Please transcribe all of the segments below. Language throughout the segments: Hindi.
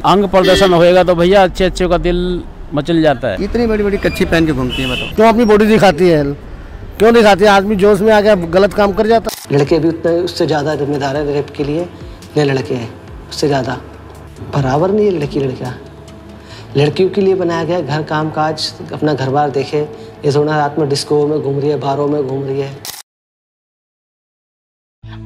अंग प्रदर्शन होएगा तो भैया अच्छे अच्छे का दिल मचल जाता है। इतनी बड़ी बड़ी कच्ची पहन के घूमती है, बताओ क्यों अपनी बॉडी दिखाती है? क्यों दिखाती है? आदमी जोश में आ गया गलत काम कर जाता। लड़के भी उतने उससे ज़्यादा जिम्मेदार है रेप के लिए, ये लड़के हैं उससे ज़्यादा। बराबर नहीं है लड़की लड़का। लड़कियों के लिए बनाया गया घर काम काज, अपना घर बार देखे। ये थोड़ा रात में डिस्को में घूम रही है, बारों में घूम रही है।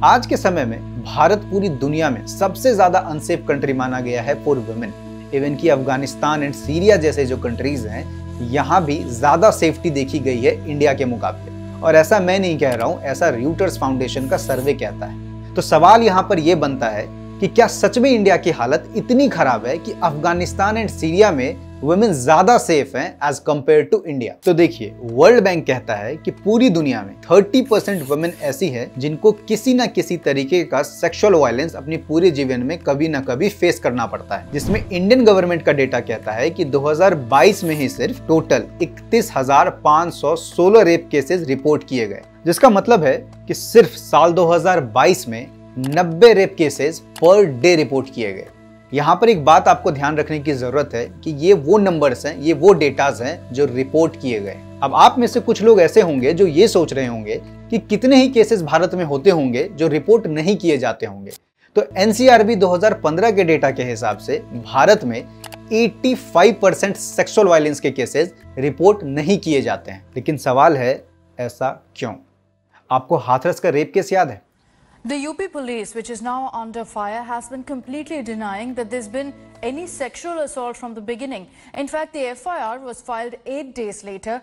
आज के समय में भारत पूरी दुनिया में सबसे ज्यादा अनसेफ कंट्री माना गया है फॉर वुमेन। इवन कि अफगानिस्तान एंड सीरिया जैसे जो कंट्रीज हैं, यहाँ भी ज्यादा सेफ्टी देखी गई है इंडिया के मुकाबले। और ऐसा मैं नहीं कह रहा हूँ, ऐसा रॉयटर्स फाउंडेशन का सर्वे कहता है। तो सवाल यहाँ पर यह बनता है कि क्या सच में इंडिया की हालत इतनी खराब है कि अफगानिस्तान एंड सीरिया में वुमेन ज्यादा सेफ हैं एज कंपेयर टू इंडिया? तो देखिए, वर्ल्ड बैंक कहता है कि पूरी दुनिया में 30% वुमेन ऐसी है जिनको किसी न किसी तरीके का सेक्सुअल वायलेंस अपनी पूरे जीवन में कभी न कभी फेस करना पड़ता है, जिसमें इंडियन गवर्नमेंट का डेटा कहता है कि 2022 में ही सिर्फ टोटल 31,516 रेप केसेस रिपोर्ट किए गए, जिसका मतलब है कि सिर्फ साल 2022 में 90 rape cases per day report किए गए। यहाँ पर एक बात आपको ध्यान रखने की जरूरत है कि ये वो नंबर्स हैं, ये वो डेटाज हैं जो रिपोर्ट किए गए। अब आप में से कुछ लोग ऐसे होंगे जो ये सोच रहे होंगे कि कितने ही केसेस भारत में होते होंगे जो रिपोर्ट नहीं किए जाते होंगे। तो एनसीआरबी 2015 के डेटा के हिसाब से भारत में 85% सेक्सुअल वायलेंस के केसेस रिपोर्ट नहीं किए जाते हैं। लेकिन सवाल है, ऐसा क्यों? आपको हाथरस का रेप केस याद है? The UP police, which is now under fire, has been completely denying that there's been any sexual assault from the beginning. In fact, the FIR was filed 8 days later.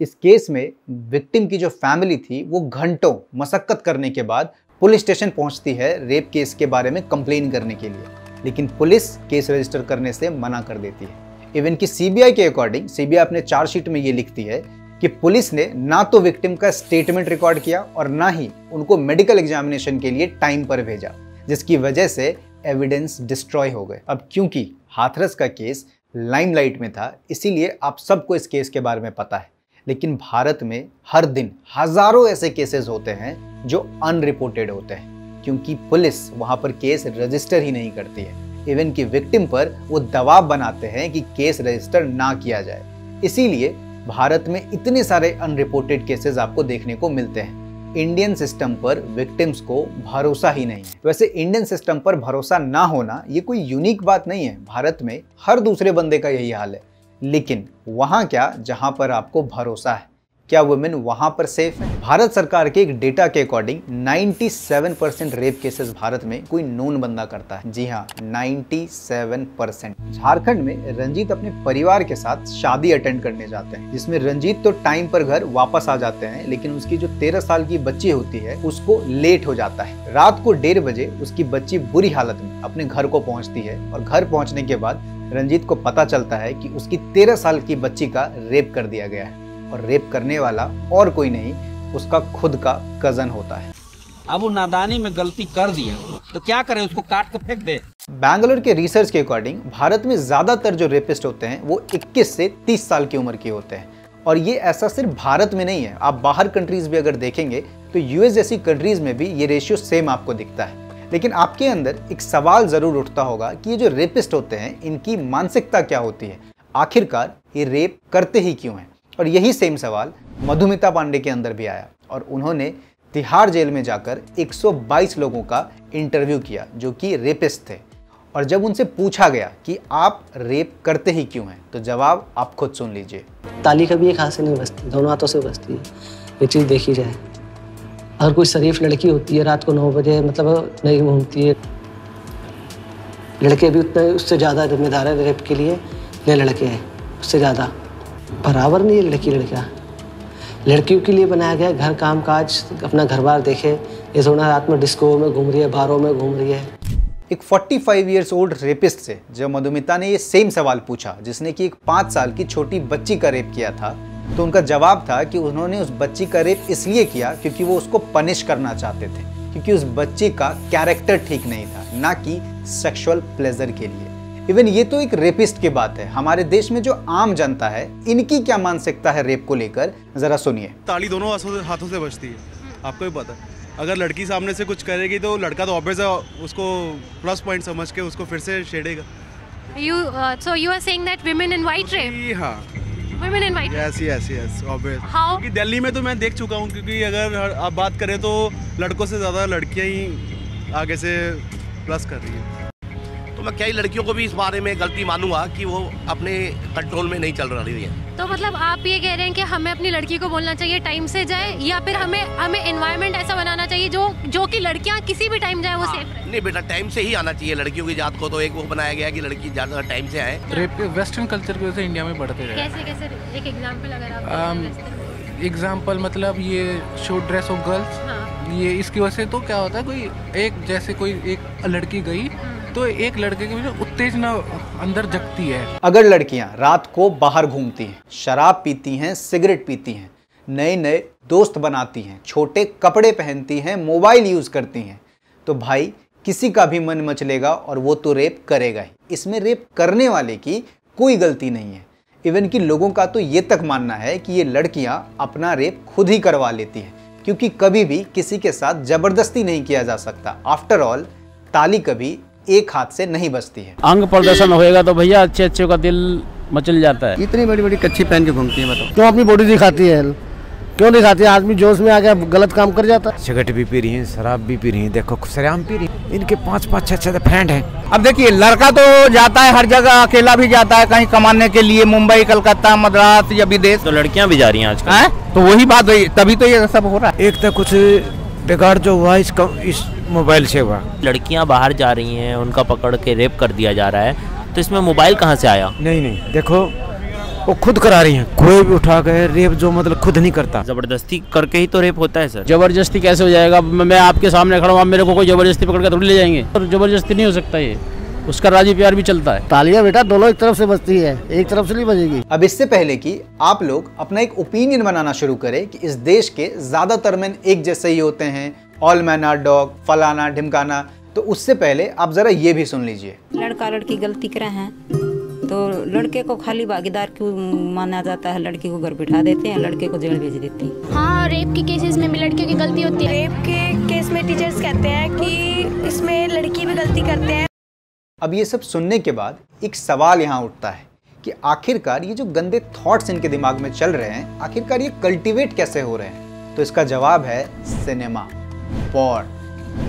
इस केस में विक्टिम की जो फैमिली थी वो घंटों मशक्कत करने के बाद पुलिस स्टेशन पहुंचती है रेप केस के बारे में कंप्लेन करने के लिए, लेकिन पुलिस केस रजिस्टर करने से मना कर देती है। इवन कि सीबीआई के अकॉर्डिंग, सीबीआई अपने चार्जशीट में ये लिखती है कि पुलिस ने ना तो विक्टिम का स्टेटमेंट रिकॉर्ड किया और ना ही उनको मेडिकल एग्जामिनेशन के लिए टाइम पर भेजा, जिसकी वजह से एविडेंस डिस्ट्रॉय हो गए। अब क्योंकि हाथरस का केस लाइमलाइट में था, इसीलिए आप सबको इस केस के बारे में पता है। लेकिन भारत में हर दिन हजारों ऐसे केसेस होते हैं जो अनरिपोर्टेड होते हैं, क्योंकि पुलिस वहां पर केस रजिस्टर ही नहीं करती है। इवन कि विक्टिम पर वो दबाव बनाते हैं कि केस रजिस्टर ना किया जाए। इसीलिए भारत में इतने सारे अनरिपोर्टेड केसेस आपको देखने को मिलते हैं। इंडियन सिस्टम पर विक्टिम्स को भरोसा ही नहीं है। वैसे इंडियन सिस्टम पर भरोसा ना होना ये कोई यूनिक बात नहीं है, भारत में हर दूसरे बंदे का यही हाल है। लेकिन वहां क्या जहां पर आपको भरोसा है, क्या वुमेन वहां पर सेफ है? भारत सरकार के एक डेटा के अकॉर्डिंग 97% रेप केसेस भारत में कोई नोन बंदा करता है। जी हाँ, 97%। झारखंड में रंजीत अपने परिवार के साथ शादी अटेंड करने जाते हैं, जिसमें रंजीत तो टाइम पर घर वापस आ जाते हैं, लेकिन उसकी जो 13 साल की बच्ची होती है उसको लेट हो जाता है। रात को 1:30 बजे उसकी बच्ची बुरी हालत में अपने घर को पहुंचती है और घर पहुंचने के बाद रंजीत को पता चलता है कि उसकी 13 साल की बच्ची का रेप कर दिया गया है, और रेप करने वाला और कोई नहीं, उसका खुद का कजन होता है। अब वो नादानी में गलती कर दिया तो क्या करें, उसको काट के फेंक दे? बैंगलोर के रिसर्च के अकॉर्डिंग भारत में ज्यादातर जो रेपिस्ट होते हैं वो 21 से 30 साल की उम्र के होते हैं। और ये ऐसा सिर्फ भारत में नहीं है, आप बाहर कंट्रीज भी अगर देखेंगे तो यूएस जैसी कंट्रीज में भी ये रेशियो सेम आपको दिखता है। लेकिन आपके अंदर एक सवाल जरूर उठता होगा कि ये जो रेपिस्ट होते हैं इनकी मानसिकता क्या होती है, आखिरकार ये रेप करते ही क्यों हैं? और यही सेम सवाल मधुमिता पांडे के अंदर भी आया और उन्होंने तिहाड़ जेल में जाकर 122 लोगों का इंटरव्यू किया जो कि रेपिस्ट थे। और जब उनसे पूछा गया कि आप रेप करते ही क्यों हैं, तो जवाब आप खुद सुन लीजिए। ताली कभी एक हाथ से नहीं बजती, दोनों हाथों से बजती है। ये चीज़ देखी जाए, अगर कोई शरीफ लड़की होती है रात को 9 बजे मतलब नहीं घूमती है। लड़के भी उतने उससे ज़्यादा जिम्मेदार है रेप के लिए, ये लड़के हैं उससे ज़्यादा। बराबर नहीं है लड़की लड़का। लड़कियों के लिए बनाया गया घर काम काज, अपना घर बार देखे। ये थोड़ा रात में डिस्को में घूम रही है, बारों में घूम रही है। एक 45 ईयर्स ओल्ड रेपिस्ट से जब मधुमिता ने ये सेम सवाल पूछा, जिसने कि एक 5 साल की छोटी बच्ची का रेप किया था, तो उनका जवाब था कि उन्होंने उस बच्ची का रेप इसलिए किया क्योंकि वो उसको पनिश करना चाहते थे, क्योंकि उस बच्ची का कैरेक्टर ठीक नहीं था, ना कि सेक्सुअल प्लेजर के लिए। इवन ये तो एक रेपिस्ट की बात है, हमारे देश में जो आम जनता है इनकी क्या मानसिकता है रेप को लेकर, जरा सुनिए। ताली दोनों हाथों से बजती है, आपको भी पता है। अगर लड़की सामने से कुछ करेगी तो लड़का तो ऑब्वियस है उसको प्लस पॉइंट समझ के उसको फिर से छेड़ेगा। So you are saying that women invite rape? हाँ, Women invite rape? Yes obvious. How? क्योंकि दिल्ली में तो मैं देख चुका हूँ, क्योंकि अगर आप बात करें तो लड़कों से ज़्यादा लड़कियाँ ही आगे से प्लस कर रही हैं। तो मैं कई लड़कियों को भी इस बारे में गलती मानूंगा कि वो अपने कंट्रोल में नहीं चल रही है। तो मतलब आप ये कह रहे हैं कि हमें अपनी लड़की को बोलना चाहिए टाइम से जाए, या फिर हमें एनवायरनमेंट ऐसा बनाना चाहिए जो कि लड़कियां किसी भी टाइम जाए वो सेफ रहे? नहीं बेटा, टाइम से ही आना चाहिए। लड़कियों की जात को तो एक वो बनाया गया कि लड़की ज़्यादा टाइम से आए। रेप के वेस्टर्न कल्चर की वजह से इंडिया में बढ़ते रहे। कैसे एक एग्जांपल अगर आप एग्जाम्पल मतलब ये शॉर्ट ड्रेस ऑफ गर्ल्स, ये इसकी वजह से तो क्या होता है, कोई एक लड़की गई तो एक लड़के के बीच उत्तेजना अंदर जगती है। अगर लड़कियां रात को बाहर घूमती हैं, शराब पीती हैं, सिगरेट पीती हैं, नए नए दोस्त बनाती हैं, छोटे कपड़े पहनती हैं, मोबाइल यूज करती हैं, तो भाई किसी का भी मन मचलेगा और वो तो रेप करेगा ही। इसमें रेप करने वाले की कोई गलती नहीं है। इवन कि लोगों का तो ये तक मानना है कि ये लड़कियां अपना रेप खुद ही करवा लेती हैं, क्योंकि कभी भी किसी के साथ जबरदस्ती नहीं किया जा सकता। आफ्टर ऑल ताली कभी एक हाथ से नहीं बजती है। अंग प्रदर्शन होएगा तो भैया अच्छे अच्छे का दिल मचल जाता है। इतनी बड़ी बड़ी कच्ची पहन के घूमती है, बताओ क्यों अपनी बॉडी दिखाती है? क्यों दिखाती है? आदमी जोश में आ गया गलत काम कर जाता है। सिगरेट भी पी रही हैं, शराब भी पी रही हैं, देखो सरेआम पी रही हैं। इनके 5-5 6-6 फ्रेंड हैं। अब देखिए, लड़का तो जाता है हर जगह, अकेला भी जाता है कहीं कमाने के लिए, मुंबई, कलकत्ता, मद्रास या विदेश। तो लड़कियां भी जा रही हैं आजकल, तो वही बात हुई, तभी तो ये सब हो रहा है। एक तो कुछ बिगाड़ जो हुआ इस मोबाइल से हुआ। लड़कियां बाहर जा रही हैं, उनका पकड़ के रेप कर दिया जा रहा है, तो इसमें मोबाइल कहाँ से आया? नहीं, देखो वो खुद करा रही हैं, कोई भी उठा गए रेप जो मतलब खुद नहीं करता। जबरदस्ती करके ही तो रेप होता है सर। जबरदस्ती कैसे हो जाएगा? मैं आपके सामने खड़ा हूँ, आप मेरे को कोई जबरदस्ती पकड़ के थोड़ी ले जाएंगे। और जबरदस्ती नहीं हो सकता, ये उसका राजी प्यार भी चलता है। तालियां बेटा दोनों एक तरफ से बजती है, एक तरफ से नहीं बजेगी। अब इससे पहले कि आप लोग अपना एक ओपिनियन बनाना शुरू करें कि इस देश के ज्यादातर मैन एक जैसे ही होते हैं, ऑल मैन आर डॉग, फलाना ढिमकाना, तो उससे पहले आप जरा ये भी सुन लीजिए। लड़का लड़की गलती करे हैं तो लड़के को खाली भागीदार क्यों माना जाता है? लड़की को घर बिठा देते हैं, लड़के को जेल भेज देते हैं। हाँ, रेप के केसेस में भी लड़कियों की गलती होती है। रेप के केस में टीचर्स कहते हैं कि इसमें लड़की भी गलती करते हैं। अब ये सब सुनने के बाद एक सवाल यहाँ उठता है कि आखिरकार ये जो गंदे थॉट्स इनके दिमाग में चल रहे हैं, आखिरकार ये कल्टीवेट कैसे हो रहे हैं? तो इसका जवाब है सिनेमा, पॉर्न,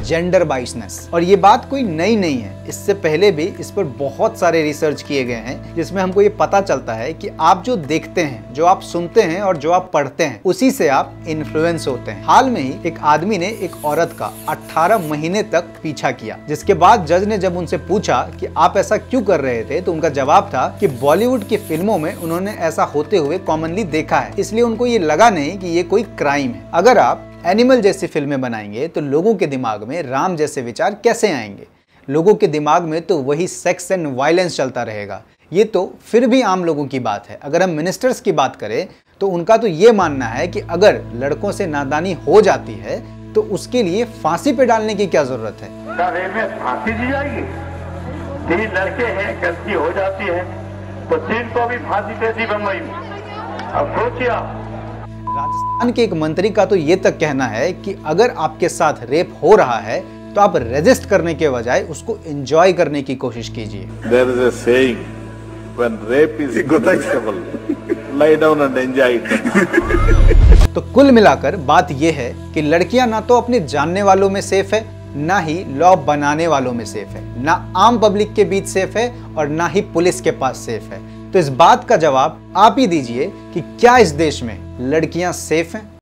जेंडर बाइसनेस। और ये बात कोई नई नहीं है, इससे पहले भी इस पर बहुत सारे रिसर्च किए गए हैं, जिसमें हमको ये पता चलता है कि आप जो देखते हैं, जो आप सुनते हैं और जो आप पढ़ते हैं, उसी से आप इन्फ्लुएंस होते हैं। हाल में ही एक आदमी ने एक औरत का 18 महीने तक पीछा किया, जिसके बाद जज ने जब उनसे पूछा कि आप ऐसा क्यों कर रहे थे, तो उनका जवाब था कि बॉलीवुड की फिल्मों में उन्होंने ऐसा होते हुए कॉमनली देखा है, इसलिए उनको ये लगा नहीं कि ये कोई क्राइम है। अगर आप एनिमल जैसी फिल्में बनाएंगे तो लोगों के दिमाग में राम जैसे विचार कैसे आएंगे? लोगों के दिमाग में तो वही सेक्स एंड वायलेंस चलता रहेगा। ये तो फिर भी आम लोगों की बात है। अगर हम मिनिस्टर्स की बात करें तो उनका तो ये मानना है कि अगर लड़कों से नादानी हो जाती है तो उसके लिए फांसी पे डालने की क्या जरूरत है? फांसी दी जाएगी? 3 लड़के हैं, गलती हो जाती है तो 3 को भी फांसी दे दी बम्बई में। अब सोचिए आप। राजस्थान के एक मंत्री का तो ये तक कहना है कि अगर आपके साथ रेप हो रहा है तो आप रेजिस्ट करने के बजाय उसको एंजॉय करने की कोशिश कीजिए। There is a saying, when rape is inevitable, lie down and enjoy it. तो कुल मिलाकर बात ये है कि लड़कियां ना तो अपने जानने वालों में सेफ है, ना ही लॉ बनाने वालों में सेफ है, ना आम पब्लिक के बीच सेफ है और ना ही पुलिस के पास सेफ है। तो इस बात का जवाब आप ही दीजिए कि क्या इस देश में लड़कियां सेफ हैं?